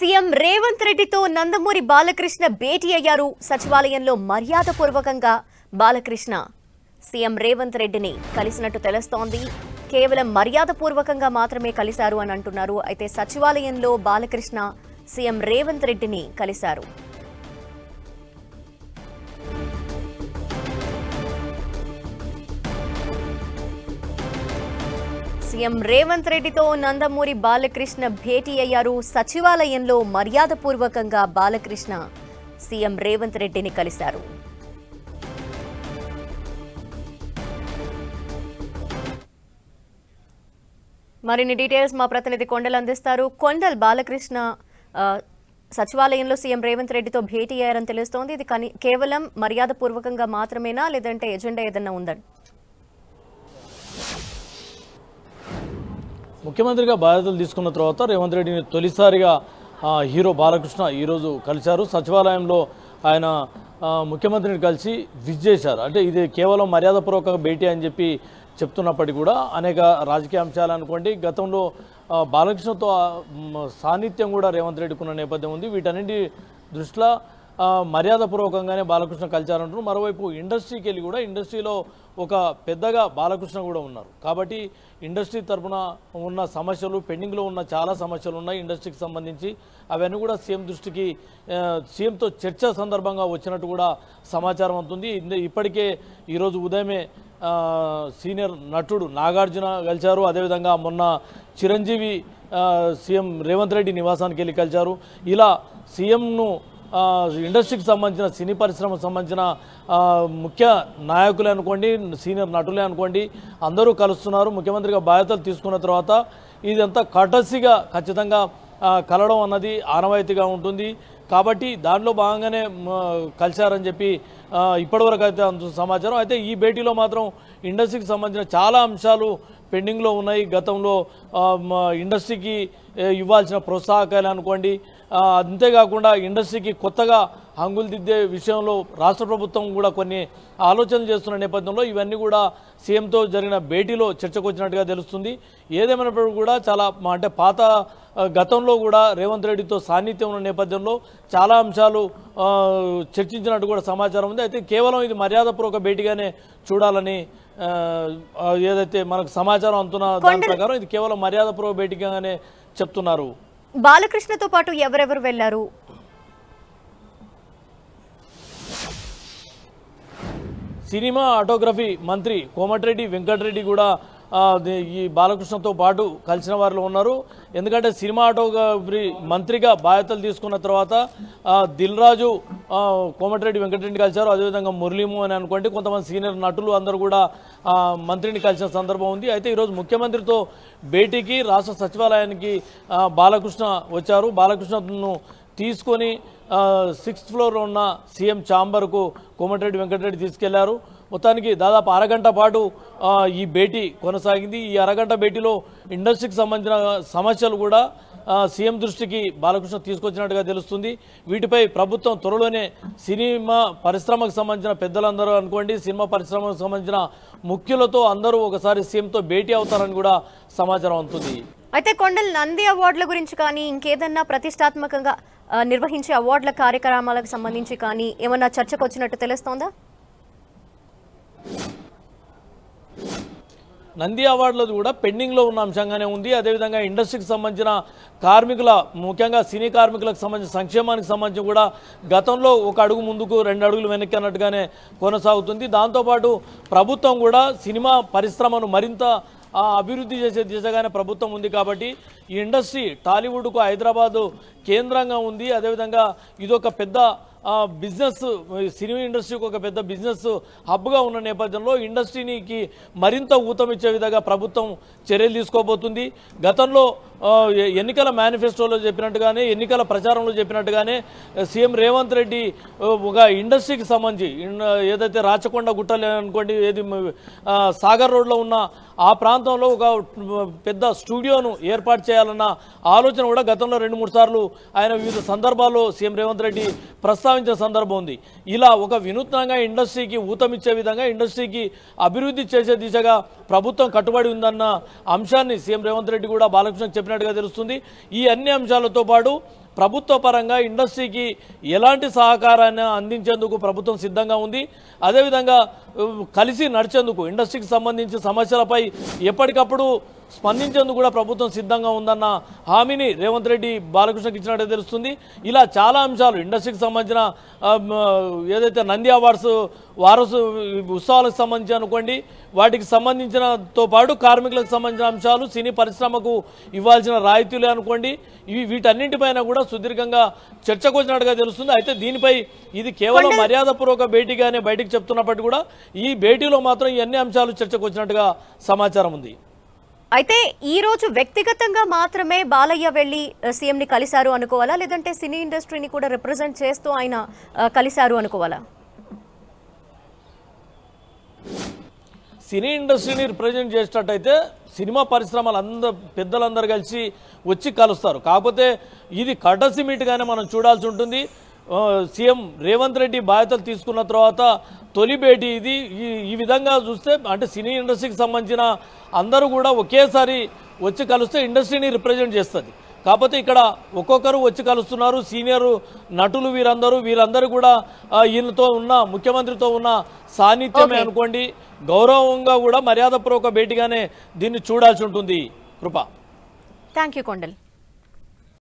CM Revanth రెడ్డితో నందమూరి బాలకృష్ణ భేటీ అయ్యారు. సచివాలయంలో మర్యాదపూర్వకంగా బాలకృష్ణ సీఎం రేవంత్ రెడ్డిని కలిసినట్టు తెలుస్తోంది. కేవలం మర్యాదపూర్వకంగా మాత్రమే కలిశారు అని అంటున్నారు. అయితే సచివాలయంలో బాలకృష్ణ సీఎం రేవంత్ రెడ్డిని కలిశారు. సీఎం రేవంత్ రెడ్డితో నందమూరి బాలకృష్ణ భేటీ అయ్యారు. సచివాలయంలో మర్యాదపూర్వకంగా బాలకృష్ణ సీఎం రేవంత్ రెడ్డిని కలిశారు. మరిన్ని డీటెయిల్స్ మా ప్రతినిధి కొండల్ అందిస్తారు. కొండల్, బాలకృష్ణ సచివాలయంలో సీఎం రేవంత్ రెడ్డితో భేటీ అయ్యారని తెలుస్తోంది. ఇది కేవలం మర్యాదపూర్వకంగా మాత్రమేనా, లేదంటే ఎజెండా ఏదన్నా ఉందని? ముఖ్యమంత్రిగా బాధ్యతలు తీసుకున్న తర్వాత రేవంత్ రెడ్డిని తొలిసారిగా హీరో బాలకృష్ణ ఈరోజు కలిశారు. సచివాలయంలో ఆయన ముఖ్యమంత్రిని కలిసి విజిట్ చేశారు. అంటే ఇది కేవలం మర్యాదపూర్వక భేటీ అని చెప్పి చెప్తున్నప్పటికీ కూడా అనేక రాజకీయ అంశాలు అనుకోండి, గతంలో బాలకృష్ణతో సాన్నిధ్యం కూడా రేవంత్ రెడ్డికి ఉన్న నేపథ్యం ఉంది. వీటన్నింటి దృష్ట్యా మర్యాదపూర్వకంగానే బాలకృష్ణ కలిశారంటున్నారు. మరోవైపు ఇండస్ట్రీకి వెళ్ళి కూడా ఇండస్ట్రీలో ఒక పెద్దగా బాలకృష్ణ కూడా ఉన్నారు. కాబట్టి ఇండస్ట్రీ తరఫున ఉన్న సమస్యలు, పెండింగ్లో ఉన్న చాలా సమస్యలు ఉన్నాయి ఇండస్ట్రీకి సంబంధించి. అవన్నీ కూడా సీఎం దృష్టికి సీఎంతో చర్చ సందర్భంగా వచ్చినట్టు కూడా సమాచారం అవుతుంది. ఇప్పటికే ఈరోజు ఉదయమే సీనియర్ నటుడు నాగార్జున కలిశారు. అదేవిధంగా మొన్న చిరంజీవి సీఎం రేవంత్ రెడ్డి నివాసానికి వెళ్ళి కలిశారు. ఇలా సీఎంను ఇండస్ట్రీకి సంబంధించిన సినీ పరిశ్రమకు సంబంధించిన ముఖ్య నాయకులే అనుకోండి, సీనియర్ నటులే అనుకోండి, అందరూ కలుస్తున్నారు. ముఖ్యమంత్రిగా బాధ్యతలు తీసుకున్న తర్వాత ఇదంతా కటసిగా ఖచ్చితంగా కలవడం అన్నది ఆనవాయితీగా ఉంటుంది. కాబట్టి దానిలో భాగంగానే కలిశారని చెప్పి ఇప్పటివరకు అయితే అంత సమాచారం. అయితే ఈ భేటీలో మాత్రం ఇండస్ట్రీకి సంబంధించిన చాలా అంశాలు పెండింగ్లో ఉన్నాయి. గతంలో ఇండస్ట్రీకి ఇవ్వాల్సిన ప్రోత్సాహకాలు అనుకోండి, అంతేకాకుండా ఇండస్ట్రీకి కొత్తగా హంగులు దిద్దే విషయంలో రాష్ట్ర ప్రభుత్వం కూడా కొన్ని ఆలోచనలు చేస్తున్న నేపథ్యంలో ఇవన్నీ కూడా సీఎంతో జరిగిన భేటీలో చర్చకు వచ్చినట్టుగా తెలుస్తుంది. ఏదేమైనప్పటికీ కూడా చాలా అంటే పాత గతంలో కూడా రేవంత్ రెడ్డితో సాన్నిధ్యం ఉన్న నేపథ్యంలో చాలా అంశాలు చర్చించినట్టు కూడా సమాచారం ఉంది. అయితే కేవలం ఇది మర్యాదపూర్వక భేటీగానే చూడాలని ఏదైతే మనకు సమాచారం అందుతున్న దాని ప్రకారం ఇది కేవలం మర్యాదపూర్వక భేటీగానే చెప్తున్నారు. బాలకృష్ణతో పాటు ఎవరెవరు వెళ్లారు? సినిమా ఆటోగ్రఫీ మంత్రి కోమటిరెడ్డి వెంకటరెడ్డి కూడా ఈ బాలకృష్ణతో పాటు కలిసిన వారిలో ఉన్నారు. ఎందుకంటే సినిమా ఆటోగ్రఫీ మంత్రిగా బాధ్యతలు తీసుకున్న తర్వాత దిల్ రాజు కోమటిరెడ్డి వెంకటరెడ్డిని కలిశారు. అదేవిధంగా మురళీము అని అనుకోండి, కొంతమంది సీనియర్ నటులు అందరూ కూడా మంత్రిని కలిసిన సందర్భం ఉంది. అయితే ఈరోజు ముఖ్యమంత్రితో భేటీకి రాష్ట్ర సచివాలయానికి బాలకృష్ణ వచ్చారు. బాలకృష్ణను తీసుకొని 6th ఫ్లోర్లో ఉన్న సీఎం ఛాంబర్కు కోమటిరెడ్డి వెంకటరెడ్డి తీసుకెళ్లారు. మొత్తానికి దాదాపు అరగంట పాటు ఈ భేటీ కొనసాగింది. ఈ అరగంట భేటీలో ఇండస్ట్రీకి సంబంధించిన సమస్యలు కూడా సీఎం దృష్టికి బాలకృష్ణ తీసుకొచ్చినట్టుగా తెలుస్తుంది. వీటిపై ప్రభుత్వం త్వరలోనే సినిమా పరిశ్రమకు సంబంధించిన పెద్దలందరూ అనుకోండి, సినిమా పరిశ్రమకు సంబంధించిన ముఖ్యులతో అందరూ ఒకసారి సీఎంతో భేటీ అవుతారని కూడా సమాచారం అందుతుంది. అయితే కొండల్, నంది అవార్డుల గురించి కానీ ఇంకేదన్నా ప్రతిష్టాత్మకంగా నిర్వహించే అవార్డుల కార్యక్రమాలకు సంబంధించి కానీ ఏమన్నా చర్చకు వచ్చినట్టు తెలుస్తోందా? నంది అవార్డులది కూడా పెండింగ్లో ఉన్న అంశంగానే ఉంది. అదేవిధంగా ఇండస్ట్రీకి సంబంధించిన కార్మికుల, ముఖ్యంగా సినీ కార్మికులకు సంబంధించిన సంక్షేమానికి సంబంధించి కూడా గతంలో ఒక అడుగు ముందుకు 2 అడుగులు వెనక్కి అన్నట్టుగానే కొనసాగుతుంది. దాంతోపాటు ప్రభుత్వం కూడా సినిమా పరిశ్రమను మరింత అభివృద్ధి చేసే దిశగానే ప్రభుత్వం ఉంది. కాబట్టి ఈ ఇండస్ట్రీ టాలీవుడ్కు హైదరాబాదు కేంద్రంగా ఉంది. అదేవిధంగా ఇదొక పెద్ద బిజినెస్, సినిమా ఇండస్ట్రీకి ఒక పెద్ద బిజినెస్ హబ్గా ఉన్న నేపథ్యంలో ఇండస్ట్రీకి మరింత ఊతమిచ్చే విధంగా ప్రభుత్వం చర్యలు తీసుకోబోతుంది. గతంలో ఎన్నికల మేనిఫెస్టోలో చెప్పినట్టుగానే, ఎన్నికల ప్రచారంలో చెప్పినట్టుగానే సీఎం రేవంత్ రెడ్డి ఒక ఇండస్ట్రీకి సంబంధించి ఏదైతే రాచకొండ గుట్టలు అనుకోండి, ఏది సాగర్ రోడ్లో ఉన్న ఆ ప్రాంతంలో ఒక పెద్ద స్టూడియోను ఏర్పాటు చేయాలన్న ఆలోచన కూడా గతంలో 2-3 సార్లు ఆయన వివిధ సందర్భాల్లో సీఎం రేవంత్ రెడ్డి ప్రస్తావించిన సందర్భం ఉంది. ఇలా ఒక వినూత్నంగా ఇండస్ట్రీకి ఊతమిచ్చే విధంగా, ఇండస్ట్రీకి అభివృద్ధి చేసే దిశగా ప్రభుత్వం కట్టుబడి ఉందన్న అంశాన్ని సీఎం రేవంత్ రెడ్డి కూడా బాలకృష్ణకు చెప్పినట్టుగా తెలుస్తుంది. ఈ అన్ని అంశాలతో పాటు ప్రభుత్వ పరంగా ఇండస్ట్రీకి ఎలాంటి సహకారాన్ని అందించేందుకు ప్రభుత్వం సిద్ధంగా ఉంది. అదేవిధంగా కలిసి నడిచేందుకు ఇండస్ట్రీకి సంబంధించి సమస్యలపై ఎప్పటికప్పుడు స్పందించేందుకు కూడా ప్రభుత్వం సిద్ధంగా ఉందన్న హామీని రేవంత్ రెడ్డి బాలకృష్ణకి ఇచ్చినట్టే తెలుస్తుంది. ఇలా చాలా అంశాలు ఇండస్ట్రీకి సంబంధించిన ఏదైతే నంది అవార్డ్స్ వారసు ఉత్సవాలకు సంబంధించి అనుకోండి, వాటికి సంబంధించినతో పాటు కార్మికులకు సంబంధించిన అంశాలు, సినీ పరిశ్రమకు ఇవ్వాల్సిన రాయితీలు అనుకోండి, వీటన్నింటిపైన కూడా సుదీర్ఘంగా చర్చకు వచ్చినట్టుగా తెలుస్తుంది. అయితే దీనిపై ఇది కేవలం మర్యాదపూర్వక భేటీగానే బయటికి చెప్తున్నప్పటికీ కూడా ఈ భేటీలో మాత్రం ఇవన్నీ అంశాలు చర్చకు వచ్చినట్టుగా సమాచారం ఉంది. అయితే ఈ రోజు వ్యక్తిగతంగా మాత్రమే బాలయ్య వెళ్లి సీఎంని కలిశారు అనుకోవాలా, లేదంటే సినీ ఇండస్ట్రీని కూడా రిప్రజెంట్ చేస్తూ ఆయన కలిశారు అనుకోవాలా? సినీ ఇండస్ట్రీని రిప్రజెంట్ చేసేటట్టయితే సినిమా పరిశ్రమలు పెద్దలందరూ కలిసి వచ్చి కలుస్తారు. కాకపోతే ఇది కటసి మీట్గానే మనం చూడాల్సి ఉంటుంది. సీఎం రేవంత్ రెడ్డి బాధ్యతలు తీసుకున్న తర్వాత తొలి భేటీ ఇది. ఈ విధంగా చూస్తే అంటే సినీ ఇండస్ట్రీకి సంబంధించిన అందరూ కూడా ఒకేసారి వచ్చి కలిస్తే ఇండస్ట్రీని రిప్రజెంట్ చేస్తుంది. కాకపోతే ఇక్కడ ఒక్కొక్కరు వచ్చి కలుస్తున్నారు. సీనియర్ నటులు వీరందరూ కూడా ఈయనతో ఉన్న ముఖ్యమంత్రితో ఉన్న సాన్నిధ్యమే అనుకోండి, గౌరవంగా కూడా మర్యాదపూర్వక భేటీగానే దీన్ని చూడాల్సి ఉంటుంది. కృప. Thank you Kondal.